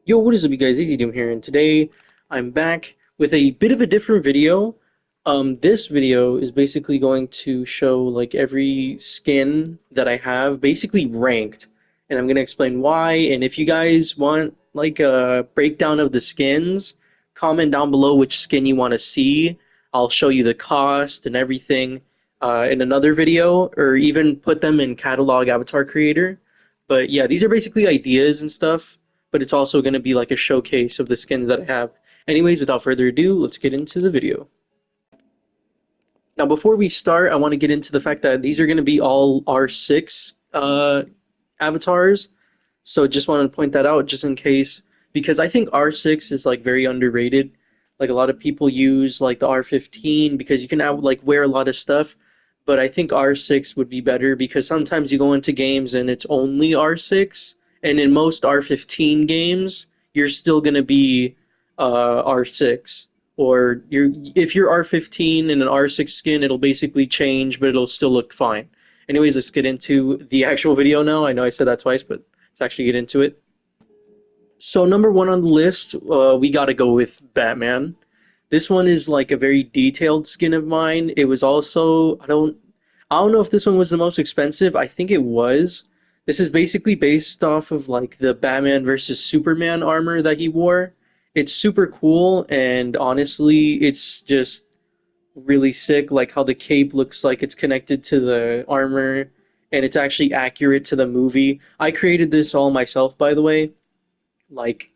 Yo, what is up, you guys? Easy Doom here, and today I'm back with a bit of a different video. This video is basically going to show like every skin that I have, basically ranked, and I'm gonna explain why. And if you guys want like a breakdown of the skins, comment down below which skin you want to see. I'll show you the cost and everything in another video, or even put them in Catalog Avatar Creator. But yeah, these are basically ideas and stuff, but it's also going to be like a showcase of the skins that I have. Anyways, without further ado, let's get into the video. Now, before we start, I want to get into the fact that these are going to be all R6 avatars. So just wanted to point that out just in case, because I think R6 is like very underrated. Like a lot of people use like the R15 because you can like wear a lot of stuff, but I think R6 would be better because sometimes you go into games and it's only R6, and in most R15 games you're still gonna be R6, or if you're R15 in an R6 skin, it'll basically change, but it'll still look fine. Anyways, let's get into the actual video now. I know I said that twice, but let's actually get into it. So number one on the list, we got to go with Batman. This one is like a very detailed skin of mine. It was also I don't know if this one was the most expensive. I think it was. This is basically based off of like the Batman versus Superman armor that he wore. It's super cool, and honestly, it's just really sick, like how the cape looks like it's connected to the armor, and it's actually accurate to the movie. I created this all myself, by the way. Like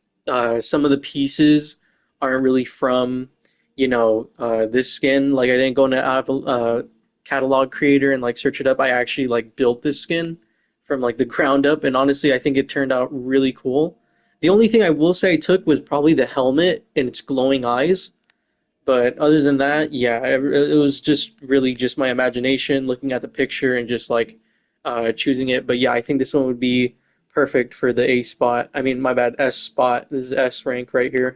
some of the pieces aren't really from, this skin. Like I didn't go into catalog creator and like search it up. I actually like built this skin from like the ground up, and honestly, I think it turned out really cool. The only thing I will say I took was probably the helmet and its glowing eyes, but other than that, yeah, it was just really just my imagination looking at the picture and just like choosing it. But yeah, I think this one would be perfect for the A spot. I mean, my bad, S spot. This is S rank right here.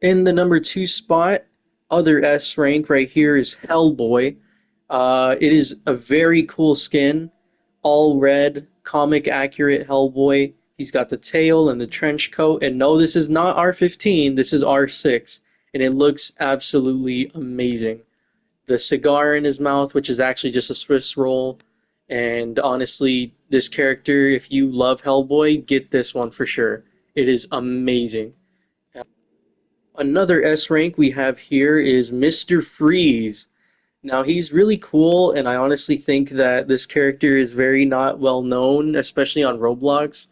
In the number two spot, other S rank right here is Hellboy. It is a very cool skin, all red, comic accurate Hellboy. He's got the tail and the trench coat. And no, this is not R15, this is R6. And it looks absolutely amazing. The cigar in his mouth, which is actually just a Swiss roll. And honestly, this character, if you love Hellboy, get this one for sure. It is amazing. Another S rank we have here is Mr. Freeze. Now he's really cool, and I honestly think that this character is very not well known, especially on Roblox.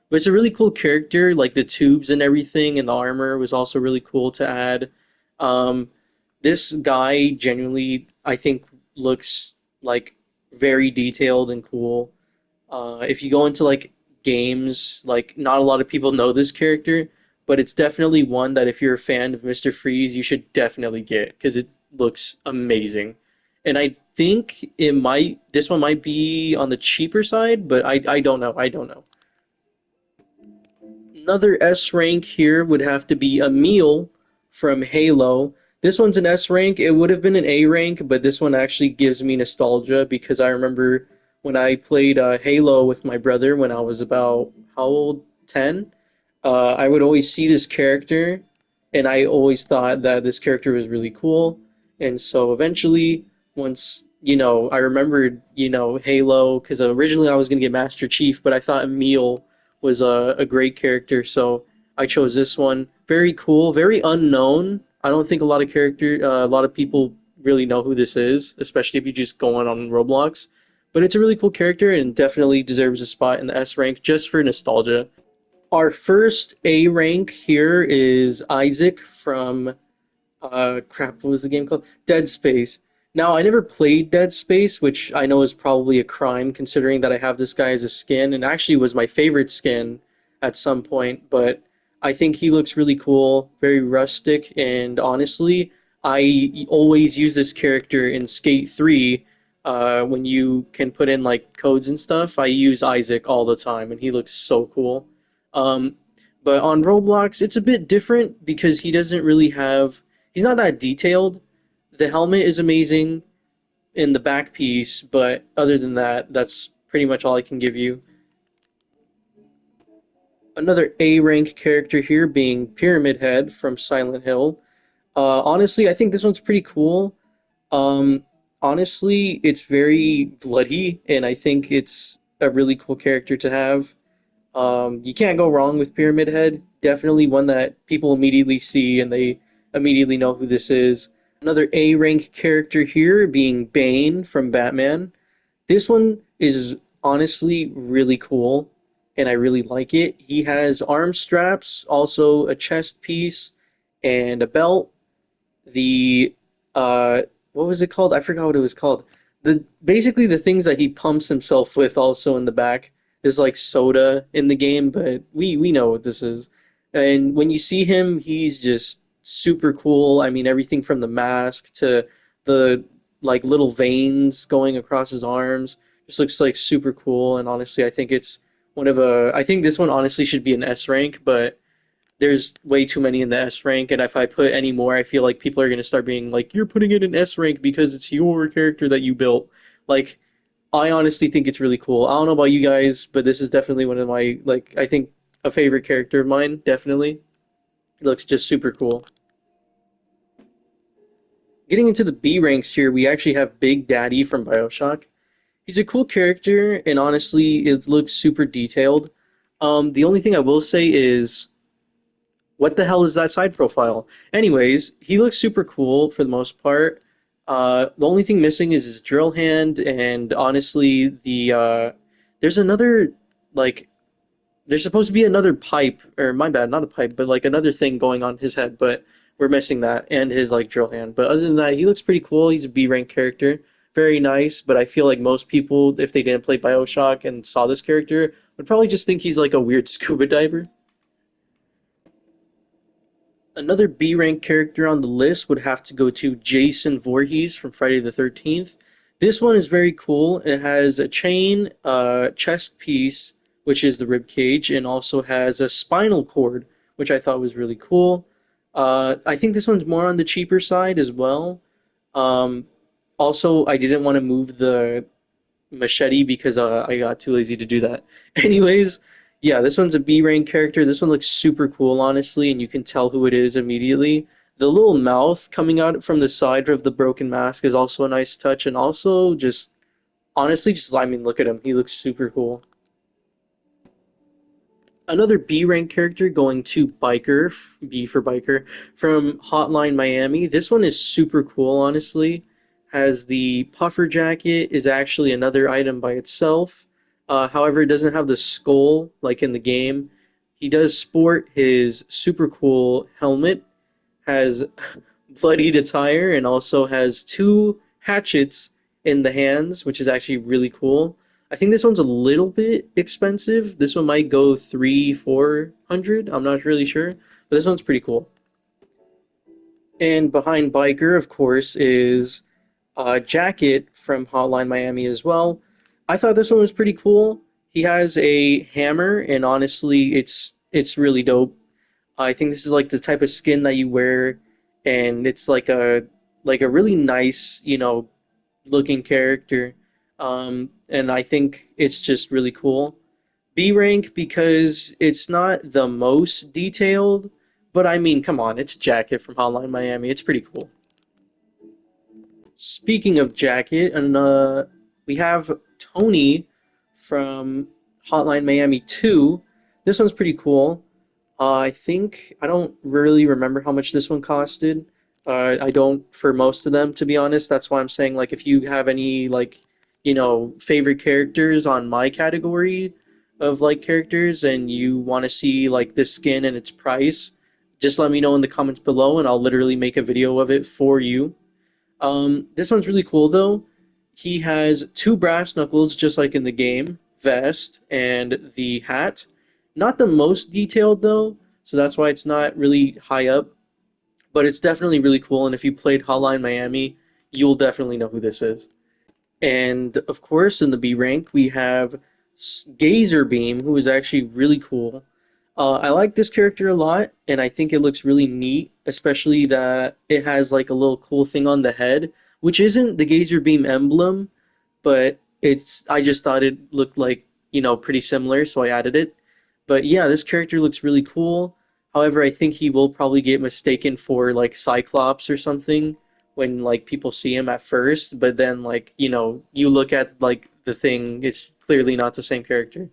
But it's a really cool character, like the tubes and everything, and the armor was also really cool to add. Um, this guy genuinely, I think, looks like very detailed and cool. If you go into like games, like not a lot of people know this character, but it's definitely one that if you're a fan of Mr. Freeze, you should definitely get because it looks amazing. And I think this one might be on the cheaper side, but I don't know. I don't know. Another S rank here would have to be Emil from Halo. This one's an S rank. It would have been an A rank, but this one actually gives me nostalgia because I remember when I played Halo with my brother when I was about, how old? 10? I would always see this character, and I always thought that this character was really cool. And so eventually, once, I remembered, Halo, because originally I was going to get Master Chief, but I thought Emil was a great character, so I chose this one. Very cool, very unknown. I don't think a lot of people really know who this is, especially if you just go on Roblox. But it's a really cool character and definitely deserves a spot in the S rank just for nostalgia. Our first A rank here is Isaac from crap, what was the game called? Dead Space. Now, I never played Dead Space, which I know is probably a crime considering that I have this guy as a skin, and actually was my favorite skin at some point, but I think he looks really cool, very rustic, and honestly, I always use this character in Skate 3 when you can put in like codes and stuff. I use Isaac all the time, and he looks so cool. Um, but on Roblox, it's a bit different because he doesn't really have he's not that detailed. The helmet is amazing in the back piece, but other than that, that's pretty much all I can give you. Another A rank character here being Pyramid Head from Silent Hill. Honestly, I think this one's pretty cool. Um, Honestly, it's very bloody, and I think it's a really cool character to have. You can't go wrong with Pyramid Head. Definitely one that people immediately see and they immediately know who this is. Another A rank character here being Bane from Batman. This one is honestly really cool, and I really like it. He has arm straps, also a chest piece, and a belt. The what was it called? I forgot what it was called. The basically the things that he pumps himself with also in the back. There's like soda in the game, but we know what this is. And when you see him, he's just super cool. I mean, everything from the mask to the like little veins going across his arms just looks like super cool. And honestly, I think it's one of a. I think this one honestly should be an S rank, but there's way too many in the S rank, and if I put any more, I feel like people are gonna start being like, "You're putting it in S rank because it's your character that you built." Like, I honestly think it's really cool. I don't know about you guys, but this is definitely one of my like I think a favorite character of mine. Definitely, it looks just super cool. Getting into the B ranks here, we actually have Big Daddy from Bioshock. He's a cool character, and honestly, it looks super detailed. The only thing I will say is what the hell is that side profile? Anyways, he looks super cool for the most part. The only thing missing is his drill hand, and honestly, there's another like there's supposed to be another pipe, or my bad, not a pipe, but like another thing going on his head, but we're missing that and his like drill hand. But other than that, he looks pretty cool. He's a B rank character, very nice. But I feel like most people, if they didn't play Bioshock and saw this character, would probably just think he's like a weird scuba diver. Another B rank character on the list would have to go to Jason Voorhees from Friday the 13th. This one is very cool. It has a chain, chest piece, which is the rib cage, and also has a spinal cord, which I thought was really cool. I think this one's more on the cheaper side as well. Um, Also, I didn't want to move the machete because I got too lazy to do that. Anyways, yeah, this one's a B rank character. This one looks super cool, honestly, and you can tell who it is immediately. The little mouth coming out from the side of the broken mask is also a nice touch, and also just honestly, just I mean, look at him. He looks super cool. Another B rank character going to Biker, B for Biker, from Hotline Miami. This one is super cool, honestly. Has the puffer jacket, is actually another item by itself. However, it doesn't have the skull like in the game. He does sport his super cool helmet, has bloodied attire, and also has two hatchets in the hands, which is actually really cool. I think this one's a little bit expensive. This one might go 300, 400. I'm not really sure, but this one's pretty cool. And behind Biker, of course, is Jacket from Hotline Miami as well. I thought this one was pretty cool. He has a hammer, and honestly, it's really dope. I think this is like the type of skin that you wear, and it's like a really nice, looking character. And I think it's just really cool. B rank because it's not the most detailed, but I mean, come on, it's Jacket from Hotline Miami. It's pretty cool. Speaking of Jacket, and we have Tony from Hotline Miami 2. This one's pretty cool. I think I don't really remember how much this one costed. I don't for most of them, to be honest. That's why I'm saying like if you have any like favorite characters on my category of like characters and you want to see like this skin and its price, just let me know in the comments below and I'll literally make a video of it for you. This one's really cool though. He has two brass knuckles, just like in the game, vest, and the hat. Not the most detailed though, so that's why it's not really high up, but it's definitely really cool. And if you played Hotline Miami, you'll definitely know who this is. And of course, in the B rank, we have Gazer Beam, who is actually really cool. I like this character a lot, and I think it looks really neat, especially that it has like a little cool thing on the head, which isn't the Gazer Beam emblem, but I just thought it looked like, pretty similar, so I added it. But yeah, this character looks really cool. However, I think he will probably get mistaken for like Cyclops or something when like people see him at first, but then like, you look at like the thing, it's clearly not the same character.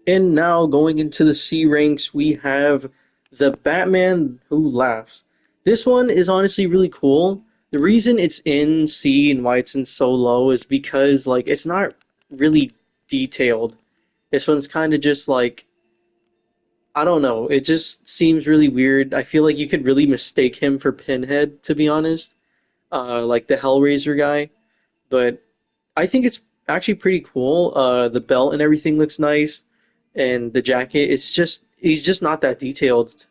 And now going into the C ranks, we have the Batman Who Laughs. This one is honestly really cool. The reason it's in C and why it's in so low is because like it's not really detailed. This one's kind of just like, I don't know. It just seems really weird. I feel like you could really mistake him for Pinhead, to be honest, like the Hellraiser guy. But I think it's actually pretty cool. The belt and everything looks nice, and the jacket. It's just he's just not that detailed.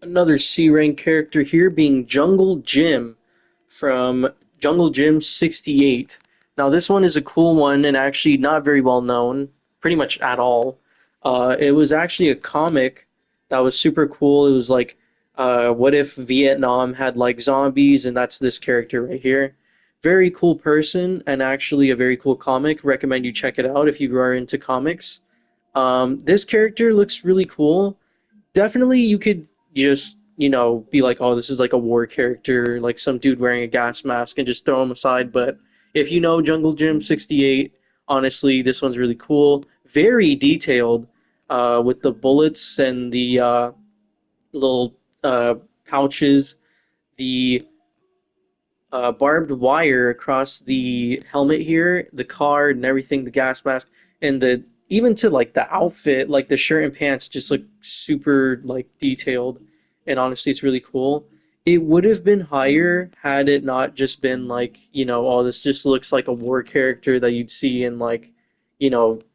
Another C rank character here being Jungle Jim from Jungle Jim 68. Now, this one is a cool one and actually not very well known, pretty much at all. It was actually a comic that was super cool. It was like, what if Vietnam had like zombies, and that's this character right here. Very cool person and actually a very cool comic. Recommend you check it out if you are into comics. This character looks really cool. Definitely you could just be like, oh, this is like a war character, like some dude wearing a gas mask, and just throw him aside. But if you know Jungle Jim 68, honestly, this one's really cool, very detailed, with the bullets and the little pouches, the barbed wire across the helmet here, the card and everything, the gas mask, and the even to like the outfit, like the shirt and pants, just look super like detailed, and honestly, it's really cool. It would have been higher had it not just been like, oh, this just looks like a war character that you'd see in like,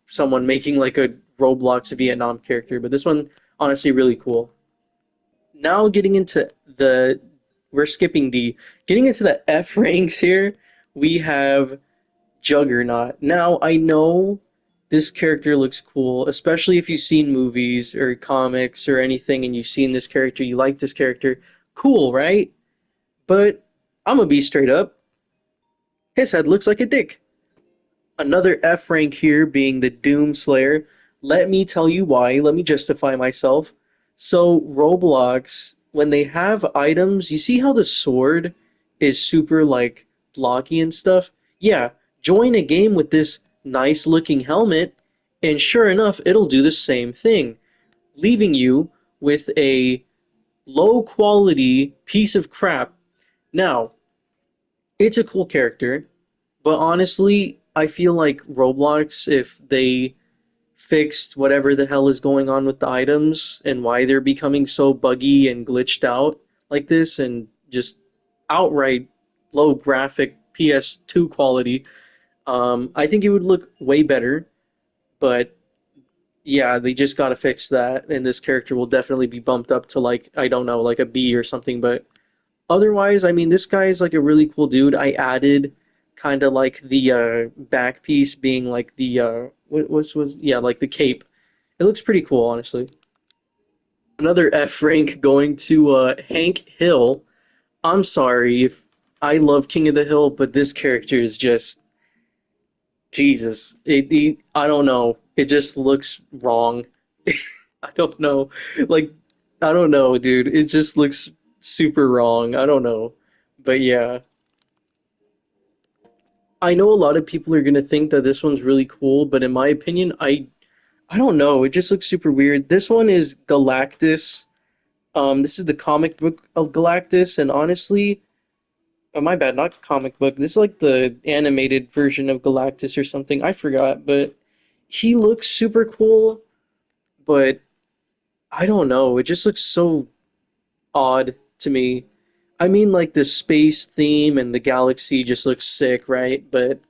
someone making like a Roblox Vietnam character. But this one, honestly, really cool. Now getting into the we're skipping D. Getting into the F ranks here, we have Juggernaut. Now I know this character looks cool, especially if you've seen movies or comics or anything and you've seen this character, you like this character. Cool, right? But I'm gonna be straight up. His head looks like a dick. Another F rank here being the Doom Slayer. Let me tell you why. Let me justify myself. So, Roblox, when they have items, you see how the sword is super like blocky and stuff? Yeah, join a game with this nice looking helmet, and sure enough, it'll do the same thing, leaving you with a low quality piece of crap. Now, it's a cool character, but honestly, I feel like Roblox, if they fixed whatever the hell is going on with the items and why they're becoming so buggy and glitched out like this and just outright low graphic PS2 quality, I think it would look way better. But yeah, they just gotta fix that, and this character will definitely be bumped up to like, I don't know, like a B or something. But otherwise, I mean, this guy is like a really cool dude. I added kind of like the back piece being like the what was yeah, like the cape. It looks pretty cool, honestly. Another F rank going to Hank Hill. I'm sorry if I love King of the Hill, but this character is just Jesus. I don't know. It just looks wrong. I don't know. Like, I don't know, dude. It just looks super wrong. I don't know. But yeah, I know a lot of people are gonna think that this one's really cool, but in my opinion, I don't know. It just looks super weird. This one is Galactus. This is the comic book of Galactus, and honestly, oh my bad, not comic book. This is like the animated version of Galactus or something. I forgot, but he looks super cool, but I don't know. It just looks so odd to me. I mean, like the space theme and the galaxy just looks sick, right? But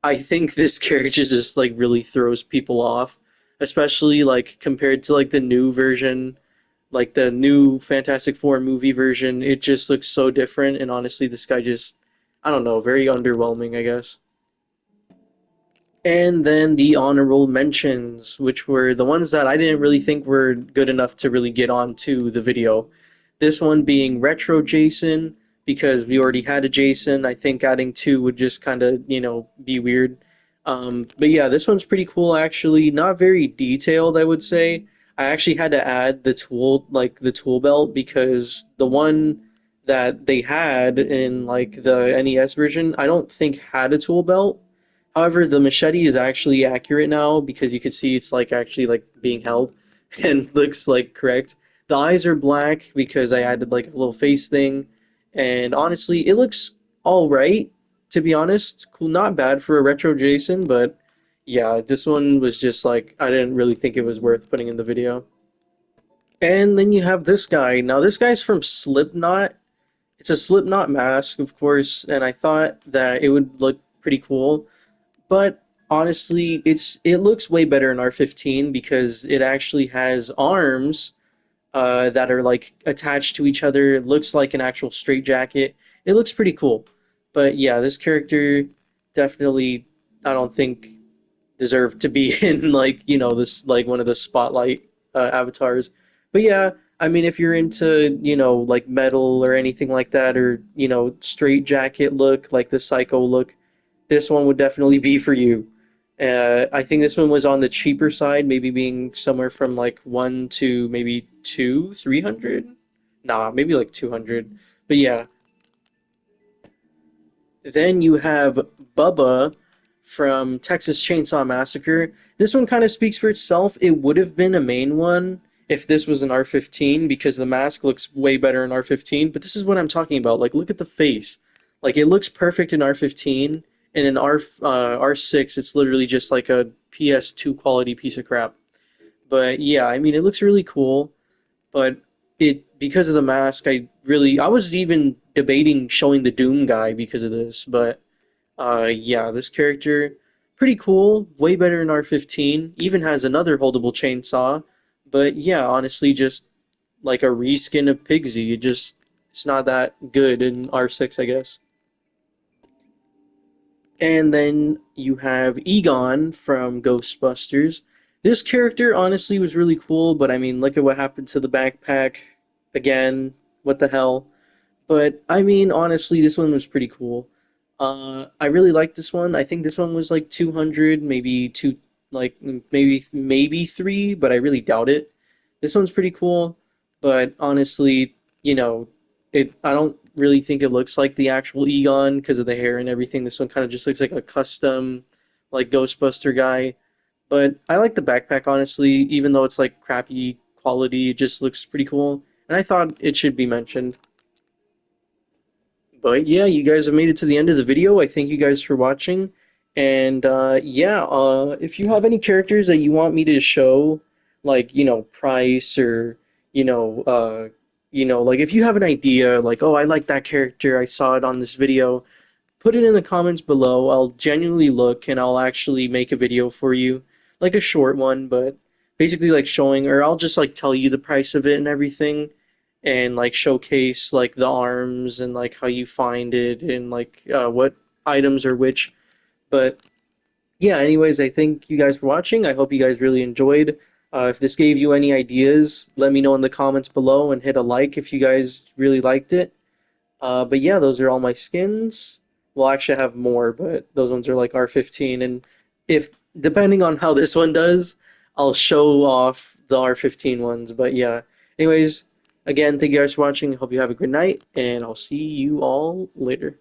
I think this character just like really throws people off, especially like compared to like the new version, like the new Fantastic Four movie version. It just looks so different, and honestly, this guy just, I don't know, very underwhelming, I guess. And then the honorable mentions, which were the ones that I didn't really think were good enough to really get onto the video. This one being Retro Jason, because we already had a Jason. I think adding two would just kind of, be weird. But yeah, this one's pretty cool actually. Not very detailed, I would say. I actually had to add the tool, like the tool belt, because the one that they had in like the NES version, I don't think had a tool belt. However, the machete is actually accurate now because you can see it's like actually like being held and looks like correct. The eyes are black because I added like a little face thing, and honestly, it looks all right to be honest. Cool, not bad for a retro Jason, but yeah, this one was just like I didn't really think it was worth putting in the video. And then you have this guy. Now this guy's from Slipknot. It's a Slipknot mask, of course, and I thought that it would look pretty cool. But honestly, it looks way better in R15 because it actually has arms that are like attached to each other. It looks like an actual straitjacket. It looks pretty cool. But yeah, this character definitely I don't think deserved to be in like this like one of the spotlight avatars. But yeah, I mean if you're into like metal or anything like that or straitjacket look like the psycho look, this one would definitely be for you. I think this one was on the cheaper side, maybe being somewhere from like one to maybe 300. Nah, maybe like 200. But yeah, then you have Bubba from Texas Chainsaw Massacre. This one kind of speaks for itself. It would have been a main one if this was an R15 because the mask looks way better in R15. But this is what I'm talking about. Like, look at the face. Like, it looks perfect in R15, and in R6, it's literally just like a PS2 quality piece of crap. But yeah, I mean, it looks really cool. But it because of the mask, I was even debating showing the Doom guy because of this. But yeah, this character pretty cool, way better in R15. Even has another holdable chainsaw. But yeah, honestly, just like a reskin of Pigsy. It's not that good in R6, I guess. And then you have Egon from Ghostbusters. This character honestly was really cool, but I mean, look at what happened to the backpack. Again, what the hell? But I mean, honestly, this one was pretty cool. I really liked this one. I think this one was like 200, maybe two, like maybe three, but I really doubt it. This one's pretty cool, but honestly, I don't really think it looks like the actual Egon because of the hair and everything. This one kind of just looks like a custom, like Ghostbuster guy. But I like the backpack honestly, even though it's like crappy quality, it just looks pretty cool. And I thought it should be mentioned. But yeah, you guys have made it to the end of the video. I thank you guys for watching. And yeah, if you have any characters that you want me to show, like, Price or, you know, uh, like if you have an idea, like, oh, I like that character, I saw it on this video, put it in the comments below. I'll genuinely look and I'll actually make a video for you, like a short one, but basically like showing, or I'll just like tell you the price of it and everything, and like showcase like the arms and like how you find it and like what items are which. But yeah, anyways, I thank you guys for watching. I hope you guys really enjoyed. If this gave you any ideas, let me know in the comments below and hit a like if you guys really liked it. But yeah, those are all my skins. Well, actually, I have more, but those ones are like R15. And if depending on how this one does, I'll show off the R15 ones. But yeah, anyways, again, thank you guys for watching. Hope you have a good night, and I'll see you all later.